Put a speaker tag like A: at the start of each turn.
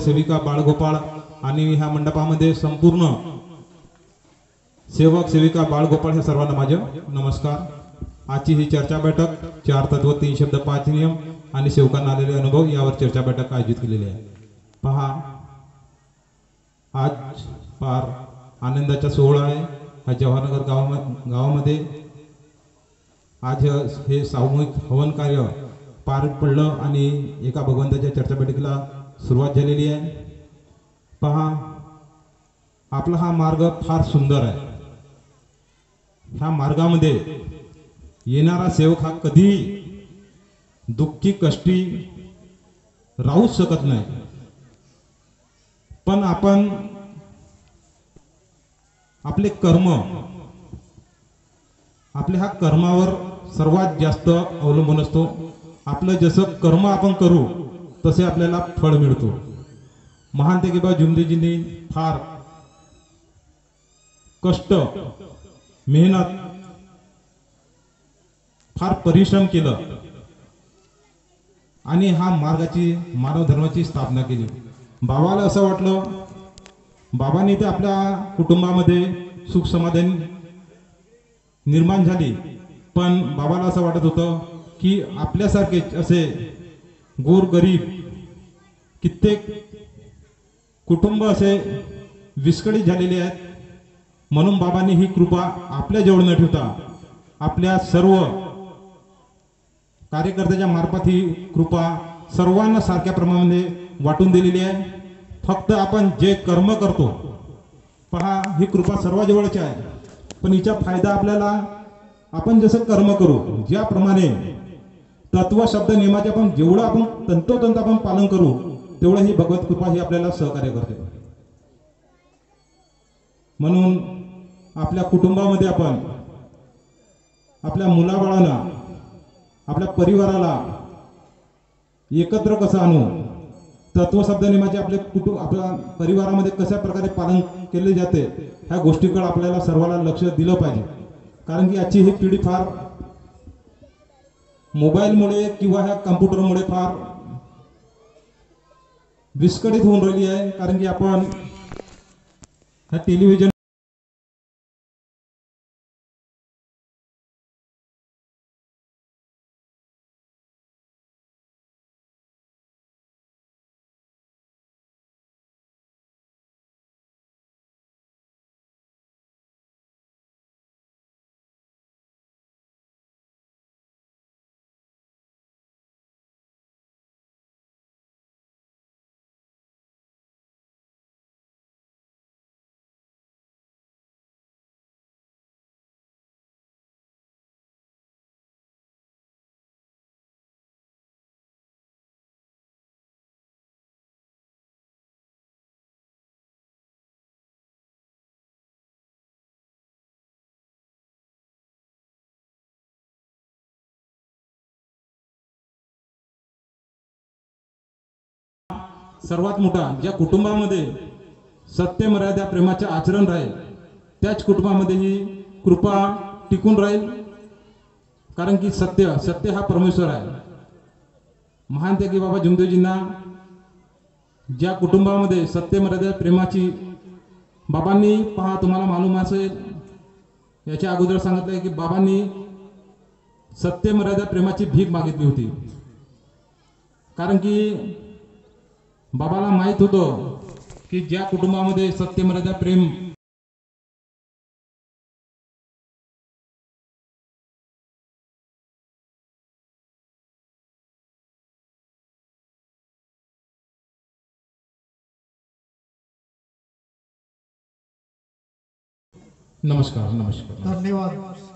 A: सेविका बाळगोपाळ आणि ह्या मंडपामध्ये संपूर्ण सेवक सेविका बाळगोपाळ हे सर्वांना माझे नमस्कार। आजची ही चर्चा बैठक 4 तत्व 3 शब्द 5 नियम आणि सेवकांना आलेले अनुभव यावर चर्चा बैठक आयोजित केलेली आहे। पहा, आज फार आनंदाचा सोहळा आहे हा जवाहरनगर गावामध्ये। आज हे सामूहिक हवन कार्य पार पडलं आणि एका भगवंताच्या चर्चा बैठकीला सुरुवात झालेली आहे। पहा, आपला हा मार्ग फार सुंदर आहे। ह्या मार्गामध्ये येणारा सेवक हा कधी दुःखी कष्टी राहू शकत नाही, पण आपण आपले कर्म आपल्या ह्या कर्मावर सर्वात जास्त अवलंबून असतो। आपलं जसं कर्म आपण करू तसे आपल्याला फळ मिळतो। महान तेगेबा जुमदेजींनी फार कष्ट मेहनत फार परिश्रम केलं आणि हा मार्गाची मानव धर्माची स्थापना केली। बाबाला असं वाटलं, बाबांनी ते आपल्या कुटुंबामध्ये सुख समाधान निर्माण झाली, पण बाबाला असं वाटत होतं की आपल्यासारखे असे गोरगरीब कित्येक कुटुंब असे विस्कळीत झालेले आहेत। म्हणून बाबांनी ही कृपा आपल्या जवळ न ठेवता आपल्या सर्व कार्यकर्त्याच्या मार्फत ही कृपा सर्वांना सारख्या प्रमाणामध्ये वाटून दिलेली आहे। फक्त आपण जे कर्म करतो, पहा ही कृपा सर्वांजवळची आहे, पण हिचा फायदा आपल्याला आपण जसं कर्म करू, ज्याप्रमाणे तत्व शब्द नियमाचे आपण जेवढं आपण तंतोतंत आपण पालन करू तेवढं ही भगवत कृपा ही आपल्याला सहकार्य करते। म्हणून आपल्या कुटुंबामध्ये आपण आपल्या मुलाबाळांना आपल्या परिवाराला एकत्र कसं आणू, तत्व शब्द नियमाचे आपल्या परिवारामध्ये कशा प्रकारे पालन केले जाते ह्या गोष्टीकडे आपल्याला सर्वांना लक्ष दिलं पाहिजे। कारण की आजची ही पिढी फार मोबाईलमुळे किंवा ह्या कम्प्युटरमुळे फार विस्कळीत होऊन राहिली आहे। कारण की आपण ह्या टेलिव्हिजन सर्वात मोठा ज्या कुटुंबामध्ये सत्य मर्यादा प्रेमाचे आचरण राहील त्याच कुटुंबामध्ये ही कृपा टिकून राहील। कारण की सत्य हा परमेश्वर आहे। महान त्यागी बाबा जुमदेवजींना ज्या कुटुंबामध्ये सत्य मर्यादा प्रेमाची बाबांनी, पहा तुम्हाला मालूम असेल याच्या अगोदर सांगितलं की बाबांनी सत्य मर्यादा प्रेमाची भीक मागितली होती। कारण की बाबाला माहित होतं की ज्या कुटुंबामध्ये सत्य मर्यादा प्रेम नमस्कार।
B: धन्यवाद।